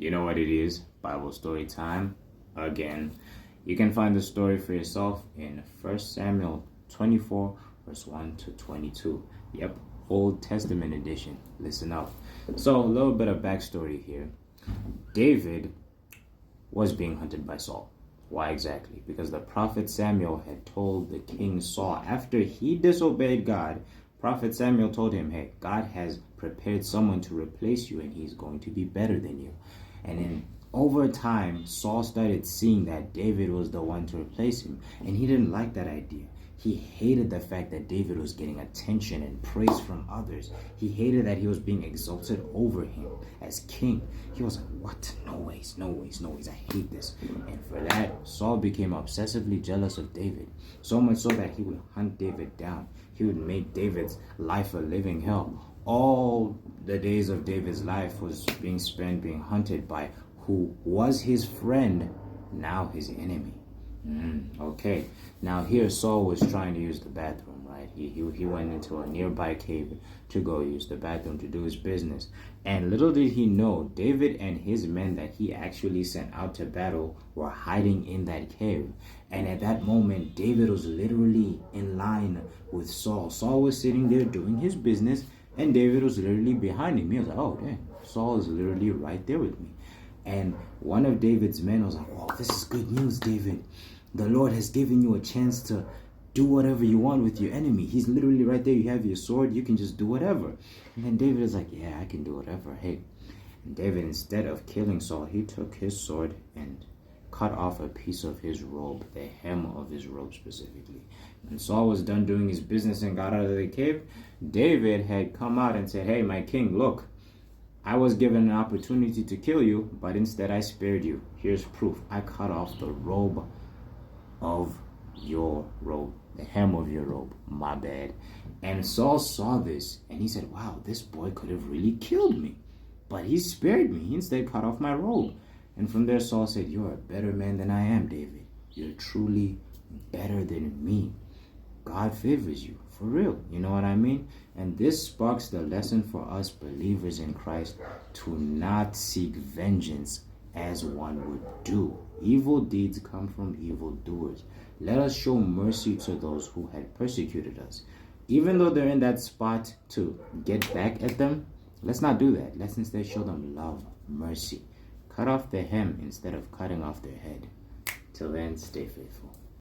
You know what it is? Bible story time again. You can find the story for yourself in 1 Samuel 24, verse 1 to 22. Yep, Old Testament edition. Listen up. So, a little bit of backstory here. David was being hunted by Saul. Why exactly? Because the prophet Samuel had told the king Saul, after he disobeyed God, prophet Samuel told him, hey, God has prepared someone to replace you and he's going to be better than you. And then over time, Saul started seeing that David was the one to replace him, and he didn't like that idea. He hated the fact that David was getting attention and praise from others. He hated that he was being exalted over him as king. He was like, what? No ways, no ways, no ways. I hate this. And for that, Saul became obsessively jealous of David. So much so that he would hunt David down. He would make David's life a living hell. All the days of David's life was being spent being hunted by who was his friend, now his enemy. Okay. Now here Saul was trying to use the bathroom, right? He went into a nearby cave to go use the bathroom to do his business. And little did he know, David and his men that he actually sent out to battle were hiding in that cave. And at that moment, David was literally in line with Saul. Saul was sitting there doing his business, and David was literally behind him. He was like, oh, dang, Saul is literally right there with me. And one of David's men was like, oh, this is good news, David. The Lord has given you a chance to do whatever you want with your enemy. He's literally right there. You have your sword. You can just do whatever. And then David is like, yeah, I can do whatever. Hey. And David, instead of killing Saul, he took his sword and cut off a piece of his robe, the hem of his robe specifically. When Saul was done doing his business and got out of the cave, David had come out and said, hey, my king, look. I was given an opportunity to kill you, but instead I spared you. Here's proof. I cut off the robe of your robe, the hem of your robe. My bad. And Saul saw this, and he said, wow, this boy could have really killed me. But he spared me. He instead cut off my robe. And from there, Saul said, you're a better man than I am, David. You're truly better than me. God favors you, for real. You know what I mean? And this sparks the lesson for us believers in Christ to not seek vengeance as one would do. Evil deeds come from evil doers. Let us show mercy to those who had persecuted us. Even though they're in that spot to get back at them, let's not do that. Let's instead show them love, mercy. Cut off their hem instead of cutting off their head. Till then, stay faithful.